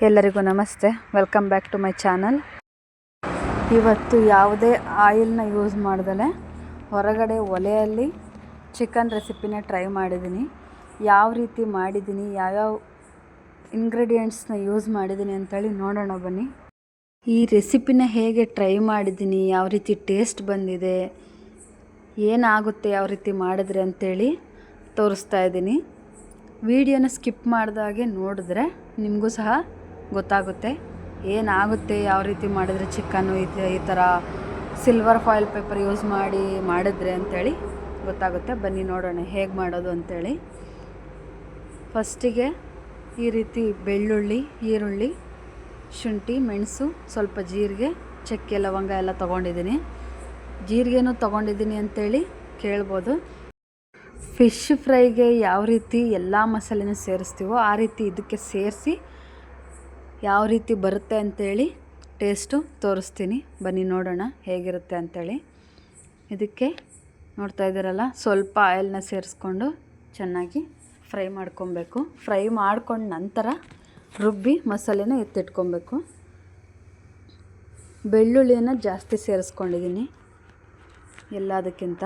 ಎಲ್ಲರಿಗೂ ನಮಸ್ತೆ, welcome back to my channel. ಇವತ್ತು ಯಾವುದೇ ಆಯಿಲ್ನ ಯೂಸ್ ಮಾಡ್ದಲೇ ಹೊರಗಡೆ ಒಲೆಯಲ್ಲಿ ಚಿಕನ್ ರೆಸಿಪಿನ ಟ್ರೈ ಮಾಡಿದ್ದೀನಿ. ಯಾವ ರೀತಿ ಮಾಡಿದ್ದೀನಿ, ಯಾವ್ಯಾವ ಇಂಗ್ರೀಡಿಯೆಂಟ್ಸ್ನ ಯೂಸ್ ಮಾಡಿದ್ದೀನಿ ಅಂತೇಳಿ ನೋಡೋಣ ಬನ್ನಿ. ಈ ರೆಸಿಪಿನ ಹೇಗೆ ಟ್ರೈ ಮಾಡಿದ್ದೀನಿ, ಯಾವ ರೀತಿ ಟೇಸ್ಟ್ ಬಂದಿದೆ, ಏನಾಗುತ್ತೆ ಯಾವ ರೀತಿ ಮಾಡಿದ್ರೆ ಅಂತೇಳಿ ತೋರಿಸ್ತಾ ಇದ್ದೀನಿ. ವಿಡಿಯೋನ ಸ್ಕಿಪ್ ಮಾಡಿದಾಗೆ ನೋಡಿದ್ರೆ ನಿಮಗೂ ಸಹ ಗೊತ್ತಾಗುತ್ತೆ ಏನಾಗುತ್ತೆ, ಯಾವ ರೀತಿ ಮಾಡಿದ್ರೆ ಚಿಕನ್ನು ಈ ಥರ ಸಿಲ್ವರ್ ಫಾಯಿಲ್ ಪೇಪರ್ ಯೂಸ್ ಮಾಡಿದ್ರೆ ಅಂಥೇಳಿ ಗೊತ್ತಾಗುತ್ತೆ. ಬನ್ನಿ ನೋಡೋಣ ಹೇಗೆ ಮಾಡೋದು ಅಂಥೇಳಿ. ಫಸ್ಟಿಗೆ ಈ ರೀತಿ ಬೆಳ್ಳುಳ್ಳಿ, ಈರುಳ್ಳಿ, ಶುಂಠಿ, ಮೆಣಸು, ಸ್ವಲ್ಪ ಜೀರಿಗೆ, ಚಕ್ಕೆ, ಲವಂಗ ಎಲ್ಲ ತೊಗೊಂಡಿದ್ದೀನಿ. ಜೀರಿಗೆನೂ ತೊಗೊಂಡಿದ್ದೀನಿ ಅಂಥೇಳಿ ಕೇಳ್ಬೋದು. ಫಿಶ್ ಫ್ರೈಗೆ ಯಾವ ರೀತಿ ಎಲ್ಲ ಮಸಾಲೆನೂ ಸೇರಿಸ್ತೀವೋ ಆ ರೀತಿ ಇದಕ್ಕೆ ಸೇರಿಸಿ ಯಾವ ರೀತಿ ಬರುತ್ತೆ ಅಂಥೇಳಿ ಟೇಸ್ಟು ತೋರಿಸ್ತೀನಿ. ಬನ್ನಿ ನೋಡೋಣ ಹೇಗಿರುತ್ತೆ ಅಂಥೇಳಿ. ಇದಕ್ಕೆ ನೋಡ್ತಾ ಇದ್ದೀರಲ್ಲ, ಸ್ವಲ್ಪ ಆಯಿಲ್ನ ಸೇರಿಸ್ಕೊಂಡು ಚೆನ್ನಾಗಿ ಫ್ರೈ ಮಾಡ್ಕೊಬೇಕು. ಫ್ರೈ ಮಾಡ್ಕೊಂಡು ನಂತರ ರುಬ್ಬಿ ಮಸಾಲೆನ ಎತ್ತಿಟ್ಕೊಬೇಕು. ಬೆಳ್ಳುಳ್ಳಿಯನ್ನು ಜಾಸ್ತಿ ಸೇರಿಸ್ಕೊಂಡಿದ್ದೀನಿ ಎಲ್ಲದಕ್ಕಿಂತ.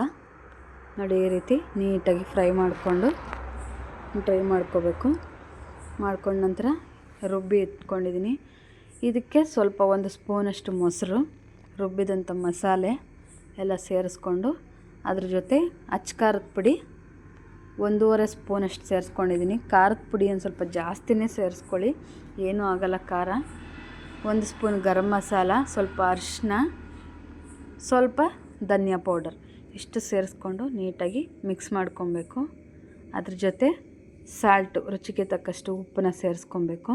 ನೋಡಿ, ಈ ರೀತಿ ನೀಟಾಗಿ ಫ್ರೈ ಮಾಡ್ಕೋಬೇಕು. ಮಾಡ್ಕೊಂಡ ನಂತರ ರುಬ್ಬಿ ಇಟ್ಕೊಂಡಿದ್ದೀನಿ. ಇದಕ್ಕೆ ಸ್ವಲ್ಪ 1 ಸ್ಪೂನಷ್ಟು ಮೊಸರು, ರುಬ್ಬಿದಂಥ ಮಸಾಲೆ ಎಲ್ಲ ಸೇರಿಸ್ಕೊಂಡು ಅದ್ರ ಜೊತೆ ಖಾರದ ಪುಡಿ 1.5 ಸ್ಪೂನಷ್ಟು ಸೇರಿಸ್ಕೊಂಡಿದ್ದೀನಿ. ಖಾರದ ಪುಡಿ ಒಂದು ಸ್ವಲ್ಪ ಜಾಸ್ತಿನೇ ಸೇರಿಸ್ಕೊಳ್ಳಿ, ಏನೂ ಆಗಲ್ಲ ಖಾರ. 1 ಸ್ಪೂನ್ ಗರಂ ಮಸಾಲ, ಸ್ವಲ್ಪ ಅರಿಶಿನ, ಸ್ವಲ್ಪ ಧನಿಯಾ ಪೌಡರ್, ಇಷ್ಟು ಸೇರಿಸ್ಕೊಂಡು ನೀಟಾಗಿ ಮಿಕ್ಸ್ ಮಾಡ್ಕೊಬೇಕು. ಅದ್ರ ಜೊತೆ ಸಾಲ್ಟು, ರುಚಿಗೆ ತಕ್ಕಷ್ಟು ಉಪ್ಪನ್ನ ಸೇರಿಸ್ಕೊಬೇಕು.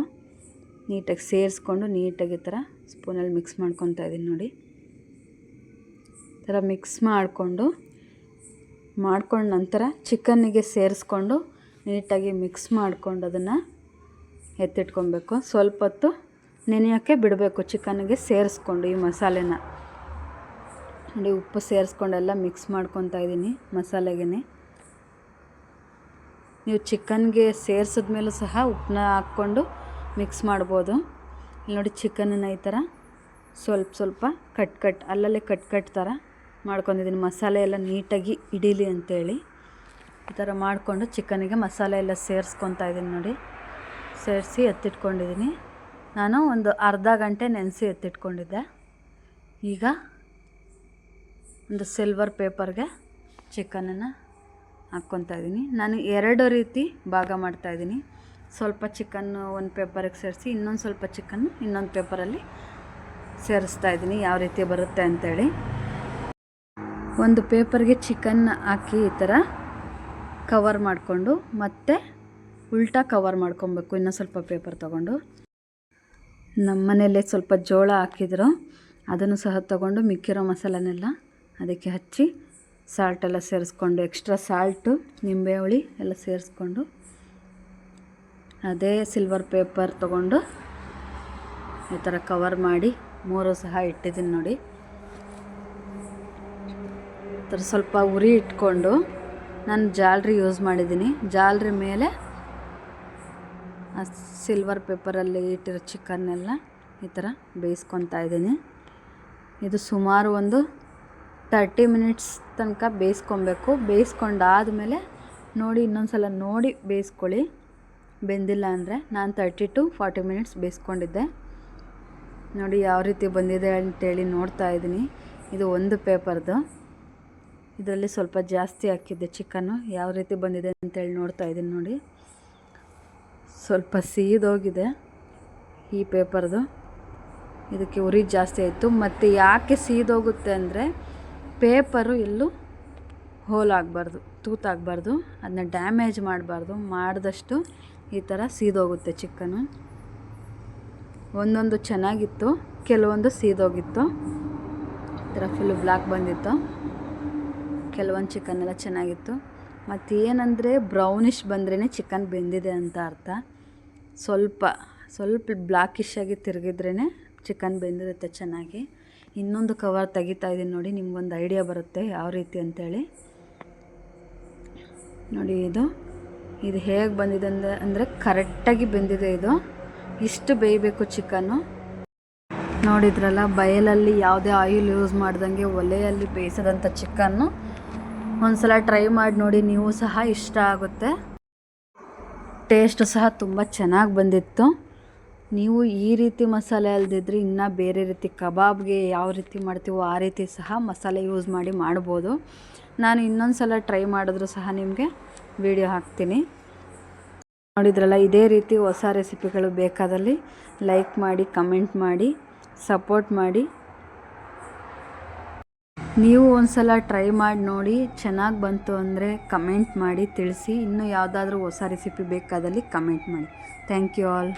ನೀಟಾಗಿ ಸೇರಿಸ್ಕೊಂಡು ನೀಟಾಗಿ ಈ ಥರ ಸ್ಪೂನಲ್ಲಿ ಮಿಕ್ಸ್ ಮಾಡ್ಕೊತಾ ಇದ್ದೀನಿ. ನೋಡಿ, ಈ ಥರ ಮಿಕ್ಸ್ ಮಾಡಿಕೊಂಡು ನಂತರ ಚಿಕನ್ನಿಗೆ ಸೇರಿಸ್ಕೊಂಡು ನೀಟಾಗಿ ಮಿಕ್ಸ್ ಮಾಡ್ಕೊಂಡು ಅದನ್ನು ಎತ್ತಿಟ್ಕೊಬೇಕು. ಸ್ವಲ್ಪ ಹೊತ್ತು ನೆನೆಯೋಕ್ಕೆ ಬಿಡಬೇಕು ಚಿಕನ್ನಿಗೆ ಸೇರಿಸ್ಕೊಂಡು ಈ ಮಸಾಲೆನ. ನೋಡಿ, ಉಪ್ಪು ಸೇರಿಸ್ಕೊಂಡೆಲ್ಲ ಮಿಕ್ಸ್ ಮಾಡ್ಕೊತಾ ಇದ್ದೀನಿ ಮಸಾಲೆಗೆ. ನೀವು ಚಿಕನ್ಗೆ ಸೇರಿಸಿದ್ಮೇಲೂ ಸಹ ಉಪ್ಪನ್ನ ಹಾಕ್ಕೊಂಡು ಮಿಕ್ಸ್ ಮಾಡ್ಬೋದು. ಇಲ್ಲಿ ನೋಡಿ, ಚಿಕನನ್ನು ಈ ಥರ ಸ್ವಲ್ಪ ಅಲ್ಲಲ್ಲೇ ಕಟ್ ಥರ ಮಾಡ್ಕೊಂಡಿದ್ದೀನಿ, ಮಸಾಲೆ ಎಲ್ಲ ನೀಟಾಗಿ ಹಿಡೀಲಿ ಅಂತೇಳಿ. ಈ ಥರ ಮಾಡಿಕೊಂಡು ಚಿಕನಿಗೆ ಮಸಾಲೆ ಎಲ್ಲ ಸೇರಿಸ್ಕೊತಾ ಇದ್ದೀನಿ. ನೋಡಿ, ಸೇರಿಸಿ ಎತ್ತಿಟ್ಕೊಂಡಿದ್ದೀನಿ. ನಾನು ಒಂದು ಅರ್ಧ ಗಂಟೆ ನೆನೆಸಿ ಎತ್ತಿಟ್ಕೊಂಡಿದ್ದೆ. ಈಗ ಒಂದು ಸಿಲ್ವರ್ ಪೇಪರ್ಗೆ ಚಿಕನನ್ನು ಹಾಕ್ಕೊತಾ ಇದ್ದೀನಿ. ನಾನು 2 ರೀತಿ ಭಾಗ ಮಾಡ್ತಾಯಿದ್ದೀನಿ. ಸ್ವಲ್ಪ ಚಿಕನ್ನು ಒಂದು ಪೇಪರಿಗೆ ಸೇರಿಸಿ, ಇನ್ನೊಂದು ಸ್ವಲ್ಪ ಚಿಕನ್ನು ಇನ್ನೊಂದು ಪೇಪರಲ್ಲಿ ಸೇರಿಸ್ತಾ ಇದ್ದೀನಿ, ಯಾವ ರೀತಿ ಬರುತ್ತೆ ಅಂಥೇಳಿ. ಒಂದು ಪೇಪರ್ಗೆ ಚಿಕನ್ ಹಾಕಿ ಈ ಥರ ಕವರ್ ಮಾಡಿಕೊಂಡು ಮತ್ತೆ ಉಲ್ಟಾ ಕವರ್ ಮಾಡ್ಕೊಬೇಕು. ಇನ್ನೂ ಸ್ವಲ್ಪ ಪೇಪರ್ ತೊಗೊಂಡು, ನಮ್ಮ ಮನೆಯಲ್ಲೇ ಸ್ವಲ್ಪ ಜೋಳ ಹಾಕಿದ್ರು, ಅದನ್ನು ಸಹ ತೊಗೊಂಡು ಮಿಕ್ಕಿರೋ ಮಸಾಲೆನೆಲ್ಲ ಅದಕ್ಕೆ ಹಚ್ಚಿ ಸಾಲ್ಟೆಲ್ಲ ಸೇರಿಸ್ಕೊಂಡು, ಎಕ್ಸ್ಟ್ರಾ ಸಾಲ್ಟು, ನಿಂಬೆ ಹುಳಿ ಎಲ್ಲ ಸೇರಿಸ್ಕೊಂಡು ಅದೇ ಸಿಲ್ವರ್ ಪೇಪರ್ ತೊಗೊಂಡು ಈ ಥರ ಕವರ್ ಮಾಡಿ 3 ಸಹ ಇಟ್ಟಿದ್ದೀನಿ. ನೋಡಿ, ಈ ಥರ ಸ್ವಲ್ಪ ಉರಿ ಇಟ್ಕೊಂಡು ನಾನು ಜಾಲರಿ ಯೂಸ್ ಮಾಡಿದ್ದೀನಿ. ಜಾಲರಿ ಮೇಲೆ ಆ ಸಿಲ್ವರ್ ಪೇಪರಲ್ಲಿ ಇಟ್ಟಿರೋ ಚಿಕನ್ನೆಲ್ಲ ಈ ಥರ ಬೇಯಿಸ್ಕೊತಾ ಇದ್ದೀನಿ. ಇದು ಸುಮಾರು ಒಂದು 30 ಮಿನಿಟ್ಸ್ ತನಕ ಬೇಯಿಸ್ಕೊಬೇಕು. ಬೇಯಿಸ್ಕೊಂಡಾದಮೇಲೆ ನೋಡಿ, ಇನ್ನೊಂದು ಸಲ ನೋಡಿ ಬೇಯಿಸ್ಕೊಳ್ಳಿ. ಬೆಂದಿಲ್ಲ ಅಂದರೆ ನಾನು 30 to 40 ಮಿನಿಟ್ಸ್ ಬೇಯಿಸ್ಕೊಂಡಿದ್ದೆ. ನೋಡಿ ಯಾವ ರೀತಿ ಬಂದಿದೆ ಅಂತೇಳಿ ನೋಡ್ತಾ ಇದ್ದೀನಿ. ಇದು ಒಂದು ಪೇಪರ್ದು, ಇದರಲ್ಲಿ ಸ್ವಲ್ಪ ಜಾಸ್ತಿ ಹಾಕಿದ್ದೆ ಚಿಕನ್ನು. ಯಾವ ರೀತಿ ಬಂದಿದೆ ಅಂತೇಳಿ ನೋಡ್ತಾ ಇದ್ದೀನಿ. ನೋಡಿ, ಸ್ವಲ್ಪ ಸೀದೋಗಿದೆ ಈ ಪೇಪರ್ದು, ಇದಕ್ಕೆ ಉರಿ ಜಾಸ್ತಿ ಆಯಿತು. ಮತ್ತು ಯಾಕೆ ಸೀದೋಗುತ್ತೆ ಅಂದರೆ ಪೇಪರು ಎಲ್ಲೂ ಹೋಲಾಗಬಾರ್ದು, ತೂತಾಗಬಾರ್ದು, ಅದನ್ನ ಡ್ಯಾಮೇಜ್ ಮಾಡಬಾರ್ದು. ಮಾಡಿದಷ್ಟು ಈ ಥರ ಸೀದೋಗುತ್ತೆ ಚಿಕನ್ನು. ಒಂದೊಂದು ಚೆನ್ನಾಗಿತ್ತು, ಕೆಲವೊಂದು ಸೀದೋಗಿತ್ತು. ಈ ಥರ ಫುಲ್ಲು ಬ್ಲ್ಯಾಕ್ ಬಂದಿತ್ತು. ಕೆಲವೊಂದು ಚಿಕನ್ನೆಲ್ಲ ಚೆನ್ನಾಗಿತ್ತು. ಮತ್ತು ಏನಂದರೆ ಬ್ರೌನಿಷ್ ಬಂದ್ರೇ ಚಿಕನ್ ಬೆಂದಿದೆ ಅಂತ ಅರ್ಥ. ಸ್ವಲ್ಪ ಬ್ಲ್ಯಾಕಿಶಾಗಿ ತಿರುಗಿದ್ರೇ ಚಿಕನ್ ಬೆಂದಿರುತ್ತೆ ಚೆನ್ನಾಗಿ. ಇನ್ನೊಂದು ಕವರ್ ತೆಗಿತಾ ಇದ್ದೀನಿ. ನೋಡಿ, ನಿಮ್ಗೊಂದು ಐಡಿಯಾ ಬರುತ್ತೆ ಯಾವ ರೀತಿ ಅಂತೇಳಿ. ನೋಡಿ, ಇದು ಹೇಗೆ ಬಂದಿದೆ ಅಂದರೆ ಕರೆಕ್ಟಾಗಿ ಬೆಂದಿದೆ. ಇದು ಇಷ್ಟು ಬೇಯಬೇಕು ಚಿಕನ್ನು. ನೋಡಿದ್ರಲ್ಲ, ಬಯಲಲ್ಲಿ ಯಾವುದೇ ಆಯಿಲ್ ಯೂಸ್ ಮಾಡ್ದಂಗೆ ಒಲೆಯಲ್ಲಿ ಬೇಯಿಸಿದಂಥ ಚಿಕನ್ನು ಒಂದ್ಸಲ ಟ್ರೈ ಮಾಡಿ ನೋಡಿ, ನೀವು ಸಹ ಇಷ್ಟ ಆಗುತ್ತೆ. ಟೇಸ್ಟ್ ಸಹ ತುಂಬ ಚೆನ್ನಾಗಿ ಬಂದಿತ್ತು. ನೀವು ಈ ರೀತಿ ಮಸಾಲೆ ಅಲ್ದಿದ್ರೆ ಇನ್ನೂ ಬೇರೆ ರೀತಿ ಕಬಾಬ್ಗೆ ಯಾವ ರೀತಿ ಮಾಡ್ತೀವೋ ಆ ರೀತಿ ಸಹ ಮಸಾಲೆ ಯೂಸ್ ಮಾಡಿ ಮಾಡ್ಬೋದು. ನಾನು ಇನ್ನೊಂದು ಸಲ ಟ್ರೈ ಮಾಡಿದ್ರು ಸಹ ನಿಮಗೆ ವಿಡಿಯೋ ಹಾಕ್ತೀನಿ. ನೋಡಿದ್ರಲ್ಲ, ಇದೇ ರೀತಿ ಹೊಸ ರೆಸಿಪಿಗಳು ಬೇಕಾದಲ್ಲಿ ಲೈಕ್ ಮಾಡಿ, ಕಮೆಂಟ್ ಮಾಡಿ, ಸಪೋರ್ಟ್ ಮಾಡಿ. ನೀವು ಒಂದು ಸಲ ಟ್ರೈ ಮಾಡಿ ನೋಡಿ, ಚೆನ್ನಾಗಿ ಬಂತು ಅಂದರೆ ಕಮೆಂಟ್ ಮಾಡಿ ತಿಳಿಸಿ. ಇನ್ನೂ ಯಾವುದಾದ್ರೂ ಹೊಸ ರೆಸಿಪಿ ಬೇಕಾದಲ್ಲಿ ಕಮೆಂಟ್ ಮಾಡಿ. Thank you all.